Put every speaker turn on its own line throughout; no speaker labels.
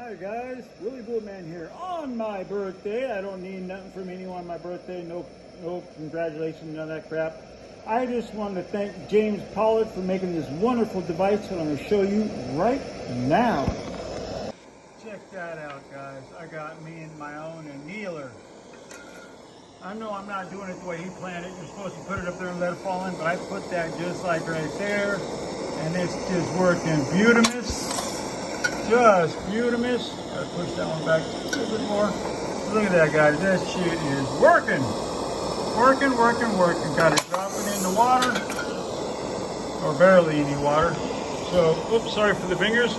Hi guys, Willie Bootman here on my birthday. I don't need nothing from anyone on my birthday. No congratulations, none of that crap. I just wanted to thank James Pollard for making this wonderful device that I'm going to show you right now. Check that out, guys. I got me and my own annealer. I know I'm not doing it the way he planned it. You're supposed to put it up there and let it fall in, but I put that just like right there, and it's just working beautimous. Just beautimous. Gotta push that one back a little bit more. Look at that, guys. That shit is working. Working. Got it dropping in the water, or barely any water. So, oops, sorry for the fingers.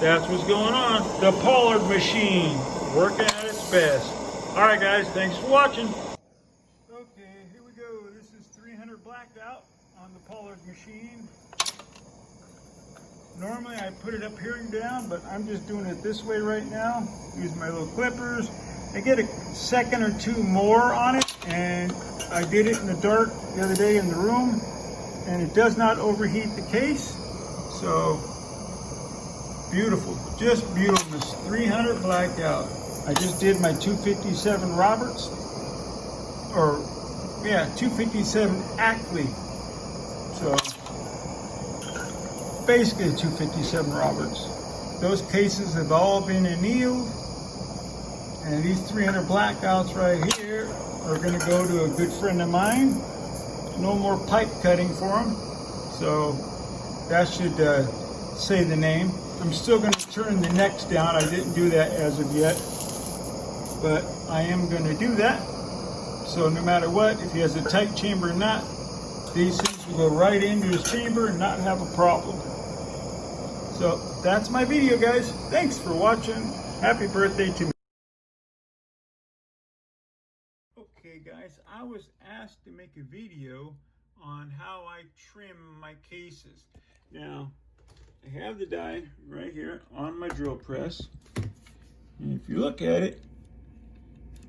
That's what's going on. The Pollard Machine, working at its best. All right, guys. Thanks for watching. Okay, here we go. This is 300 blacked out on the Pollard Machine. Normally I put it up here and down, but I'm just doing it this way right now. Use my little clippers. I get a second or two more on it, and I did it in the dark the other day in the room, and it does not overheat the case. So beautiful, just beautiful. 300 blacked out. I just did my 257 Roberts, or yeah, 257 Ackley. So basically a 257 Roberts. Those cases have all been annealed, and these 300 blackouts right here are going to go to a good friend of mine. No more pipe cutting for them, so that should say the name. I'm still going to turn the necks down. I didn't do that as of yet, but I am going to do that. So no matter what, if he has a tight chamber or not, these things will go right into his chamber and not have a problem. So that's my video, guys. Thanks for watching. Happy birthday to me. Okay, guys, I was asked to make a video on how I trim my cases. Now, I have the die right here on my drill press. And if you look at it,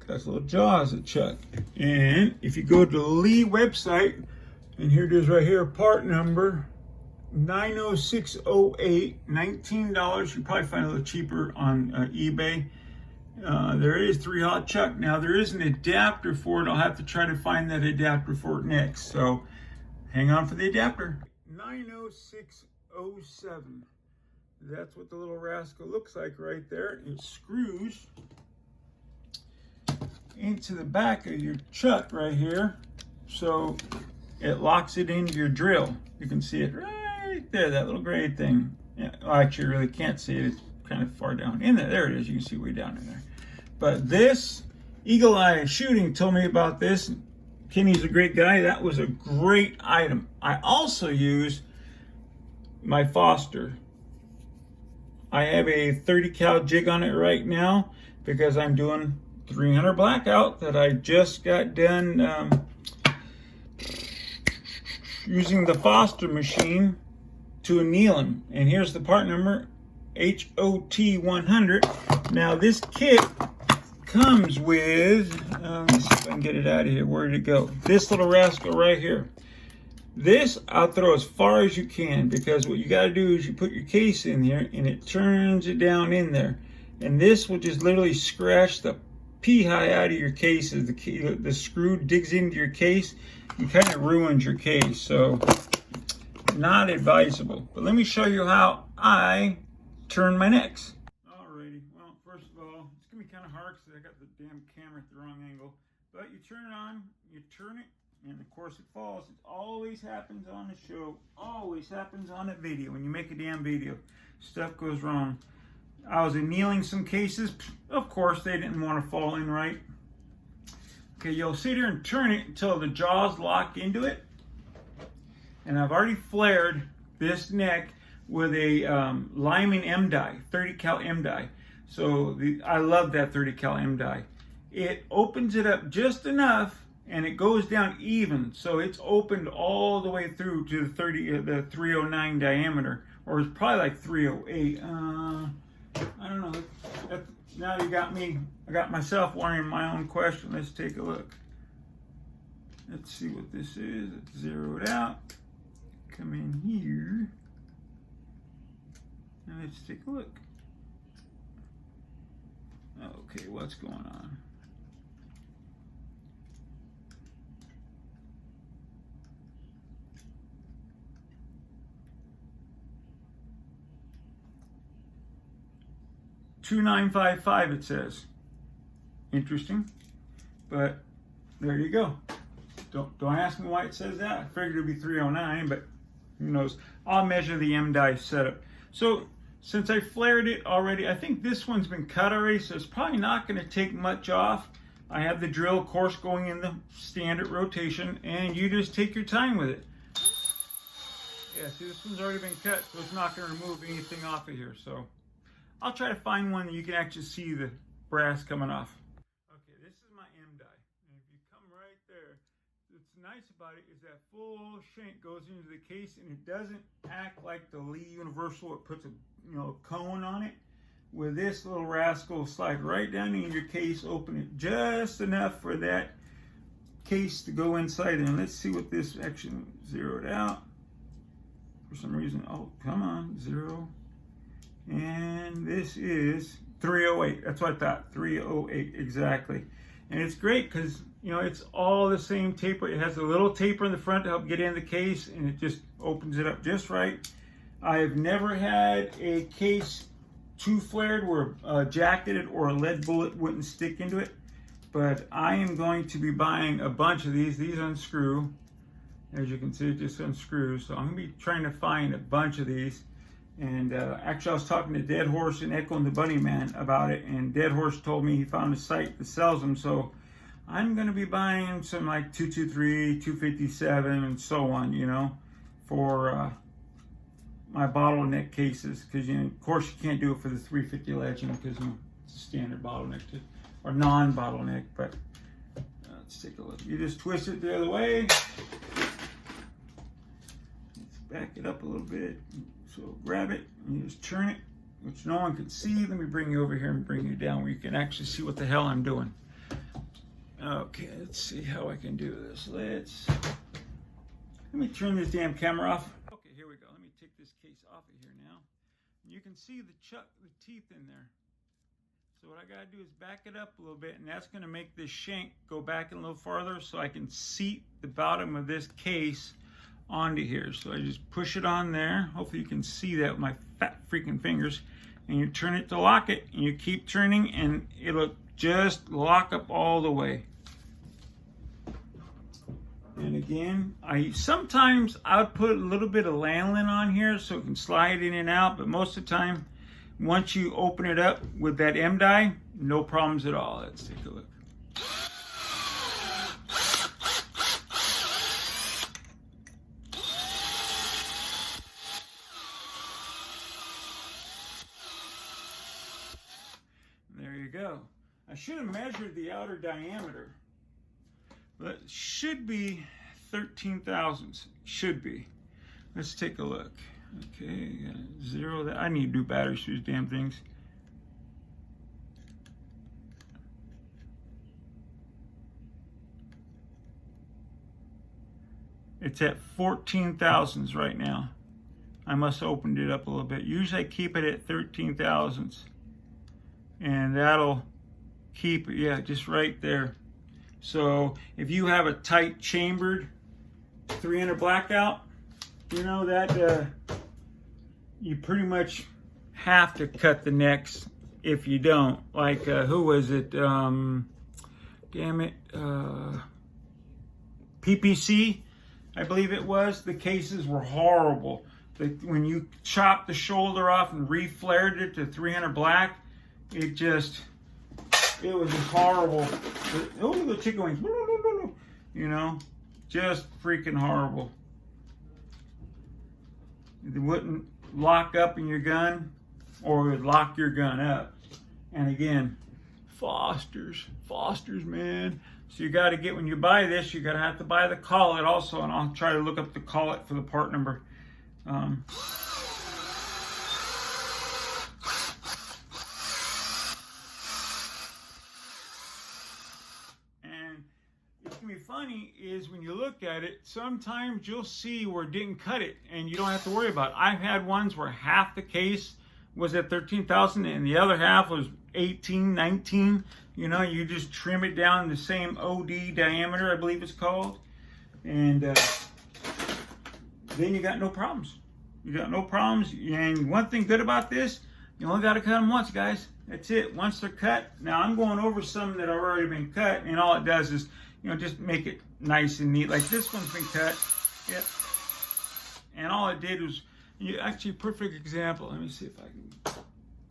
it has little jaws that chuck. And if you go to the Lee website, and here it is right here, part number 90608, $19. You probably find it a little cheaper on eBay. There is 3/0 chuck. Now there is an adapter for it. I'll have to try to find that adapter for it next. So hang on for the adapter. 90607. That's what the little rascal looks like right there. It screws into the back of your chuck right here. So it locks it into your drill. You can see it right there, that little gray thing. Yeah, well, actually, you really can't see it. It's kind of far down in there. There it is. You can see way down in there. But this, Eagle Eye Shooting told me about this. Kenny's a great guy. That was a great item. I also use my Foster. I have a 30 cal jig on it right now because I'm doing 300 blackout that I just got done using the Foster machine to anneal them. And here's the part number, HOT100. Now this kit comes with, let's see if I can get it out of here. Where did it go? This little rascal right here. This I'll throw as far as you can, because what you got to do is you put your case in here and it turns it down in there. And this will just literally scratch the pee-high out of your case. As the screw digs into your case and kind of ruins your case. So not advisable. But let me show you how I turn my necks. Alrighty, well, first of all, it's gonna be kind of hard because I got the damn camera at the wrong angle. But you turn it on, you turn it, and of course it falls. It always happens on the show, always happens on a video. When you make a damn video, stuff goes wrong. I was annealing some cases. Of course, they didn't want to fall in right. Okay, you'll sit here and turn it until the jaws lock into it. And I've already flared this neck with a Lyman M die, 30 cal M die. So I love that 30 cal M die. It opens it up just enough, and it goes down even. So it's opened all the way through to the 309 diameter, or it's probably like 308. I don't know. Now you got me. I got myself wondering my own question. Let's take a look. Let's see what this is. Let's zero it out. Come in here. And let's take a look. Okay, what's going on? $2,955 it says. Interesting, but there you go. Don't ask me why it says that. I figured it'd be 309, but who knows? I'll measure the M die setup. So since I flared it already, I think this one's been cut already, so it's probably not going to take much off. I have the drill course going in the standard rotation, and you just take your time with it. Yeah, see, this one's already been cut, so it's not going to remove anything off of here. So I'll try to find one that you can actually see the brass coming off. Okay, this is my M die, and if you come right there, what's nice about it is that full shank goes into the case, and it doesn't act like the Lee Universal. It puts a cone on it. With this little rascal, slide right down in your case, open it just enough for that case to go inside. And let's see what this actually zeroed out. For some reason, oh, come on, 0. And this is 308. That's what I thought, 308 exactly. And it's great because, it's all the same taper. It has a little taper in the front to help get in the case, and it just opens it up just right. I've never had a case too flared where a jacketed or a lead bullet wouldn't stick into it. But I am going to be buying a bunch of these. These unscrew. As you can see, it just unscrews. So I'm going to be trying to find a bunch of these. And actually, I was talking to Dead Horse and Echo and the Bunny Man about it. And Dead Horse told me he found a site that sells them. So I'm going to be buying some like 223, 257, and so on, for my bottleneck cases. Because, of course, you can't do it for the 350 Legend because it's a standard bottleneck or non-bottleneck. But let's take a look. You just twist it the other way. Back it up a little bit. So grab it and you just turn it, which no one can see. Let me bring you over here and bring you down where you can actually see what the hell I'm doing. Okay, let's see how I can do this. Let me turn this damn camera off. Okay, here we go. Let me take this case off of here now. You can see the teeth in there. So what I gotta do is back it up a little bit, and that's gonna make this shank go back a little farther so I can seat the bottom of this case onto here. So I just push it on there. Hopefully you can see that with my fat freaking fingers. And you turn it to lock it, and you keep turning, and it'll just lock up all the way. And again, sometimes I would put a little bit of lanolin on here so it can slide in and out, but most of the time, once you open it up with that M die, no problems at all. Let's take a look. There you go. I should have measured the outer diameter, but it should be 13 thousandths. Should be. Let's take a look. Okay, zero that. I need new batteries for these damn things. It's at 14 thousandths right now. I must have opened it up a little bit. Usually I keep it at 13 thousandths. And that'll keep it, yeah, just right there. So if you have a tight chambered 300 blackout, that you pretty much have to cut the necks if you don't. Like, who was it? Damn it. PPC, I believe it was. The cases were horrible. When you chopped the shoulder off and reflared it to 300 black, it was just horrible. Oh, the chicken wings. Just freaking horrible. It wouldn't lock up in your gun, or it would lock your gun up. And again, Foster's, man. So you got to get, when you buy this, you got to have to buy the collet also, and I'll try to look up the collet for the part number. Funny is when you look at it, sometimes you'll see where it didn't cut it and you don't have to worry about it. I've had ones where half the case was at 13,000 and the other half was 18, 19. You know, you just trim it down the same OD diameter, I believe it's called. And then you got no problems. You got no problems. And one thing good about this, you only got to cut them once, guys. That's it. Once they're cut. Now I'm going over some that have already been cut, and all it does is, you know, just make it nice and neat. Like this one's been cut. Yep. And all it did was, actually, perfect example. Let me see if I can.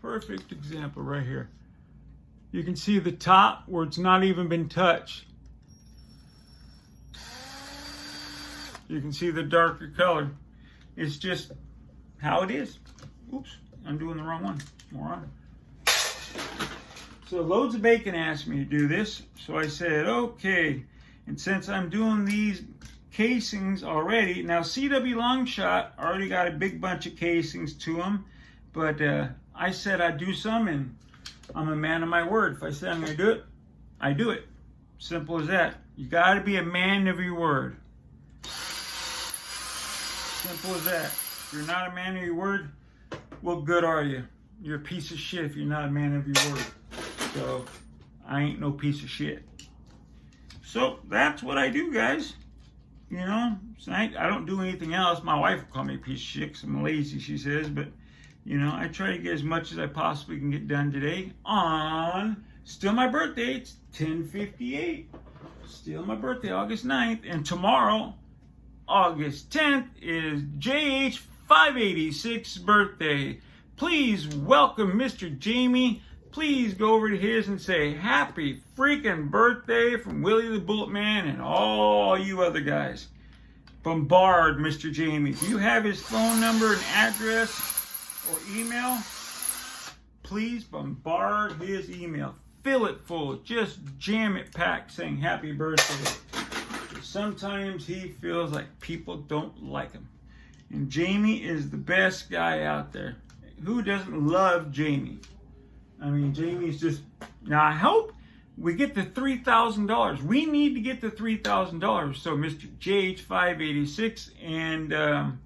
Perfect example right here. You can see the top where it's not even been touched. You can see the darker color. It's just how it is. Oops, I'm doing the wrong one. Moron. So Loads of Bacon asked me to do this. So I said, okay. And since I'm doing these casings already, now CW Longshot already got a big bunch of casings to them. But I said I'd do some, and I'm a man of my word. If I say I'm going to do it, I do it. Simple as that. You got to be a man of your word. Simple as that. If you're not a man of your word, what good are you? You're a piece of shit if you're not a man of your word. So, I ain't no piece of shit. So, that's what I do, guys. You know, so I don't do anything else. My wife will call me a piece of shit because I'm lazy, she says. But, you know, I try to get as much as I possibly can get done today on still my birthday. It's 10/58. Still my birthday, August 9th. And tomorrow, August 10th, is JH586's birthday. Please welcome Mr. Jamie. Please go over to his and say happy freaking birthday from Willie the Bullet Man and all you other guys. Bombard Mr. Jamie. If you have his phone number and address or email, please bombard his email. Fill it full. Just jam it packed saying happy birthday. Sometimes he feels like people don't like him. And Jamie is the best guy out there. Who doesn't love Jamie? I mean, Jamie's just... Now, I hope we get the $3,000. We need to get the $3,000. So, Mr. JH586 and... I'm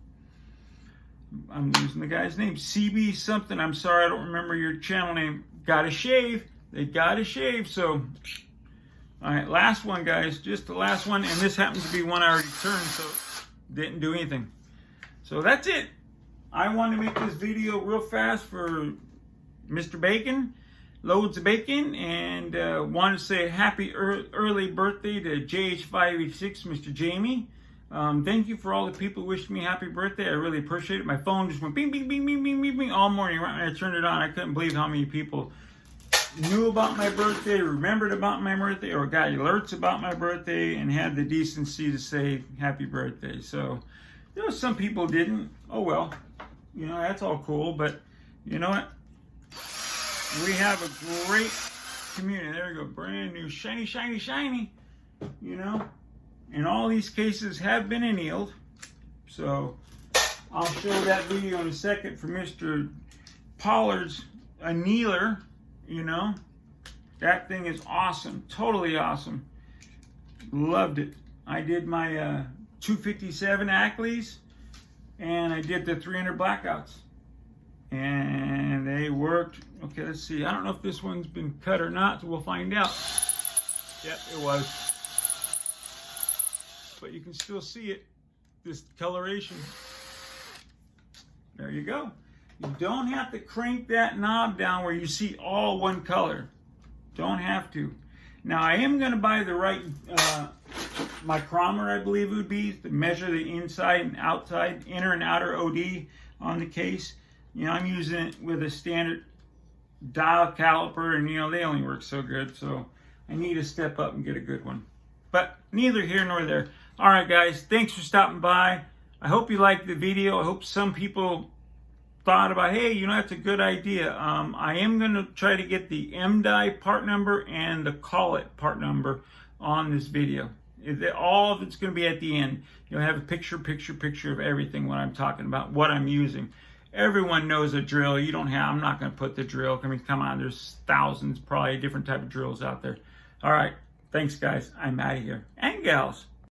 losing the guy's name. CB something. I'm sorry, I don't remember your channel name. Got a shave. They got a shave, so... Alright, last one, guys. Just the last one. And this happens to be one I already turned, so didn't do anything. So that's it. I wanted to make this video real fast for Mr. Bacon, Loads of Bacon, and wanted to say happy early birthday to JH586, Mr. Jamie. Thank you for all the people who wished me happy birthday. I really appreciate it. My phone just went bing, bing, bing, bing, bing, bing, bing all morning. Right when I turned it on, I couldn't believe how many people knew about my birthday, remembered about my birthday, or got alerts about my birthday, and had the decency to say happy birthday. So, you know, some people didn't. Oh well, you know, that's all cool. But you know what? We have a great community. There we go, brand new, shiny, shiny, shiny. You know, and all these cases have been annealed. So I'll show that video in a second for Mr. Pollard's annealer. You know, that thing is awesome, totally awesome. Loved it. I did my 257 Ackley's and I did the 300 Blackouts, and they worked. Okay, let's see. I don't know if this one's been cut or not, so we'll find out. Yep, it was. But you can still see it, this coloration. There you go. You don't have to crank that knob down where you see all one color. Don't have to. Now, I am going to buy the right micrometer, I believe it would be, to measure the inside and outside, inner and outer OD on the case. You know, I'm using it with a standard dial caliper, and, you know, they only work so good, so I need to step up and get a good one. But neither here nor there. All right, guys, thanks for stopping by. I hope you liked the video. I hope some people thought about, hey, you know, that's a good idea. I am going to try to get the MDI part number and the Call It part number on this video. All of it's going to be at the end. You'll have a picture of everything when I'm talking about what I'm using. Everyone knows a drill. You don't have, I'm not going to put the drill. I mean, come on, there's thousands, probably different type of drills out there. All right, thanks, guys. I'm out of here. And gals.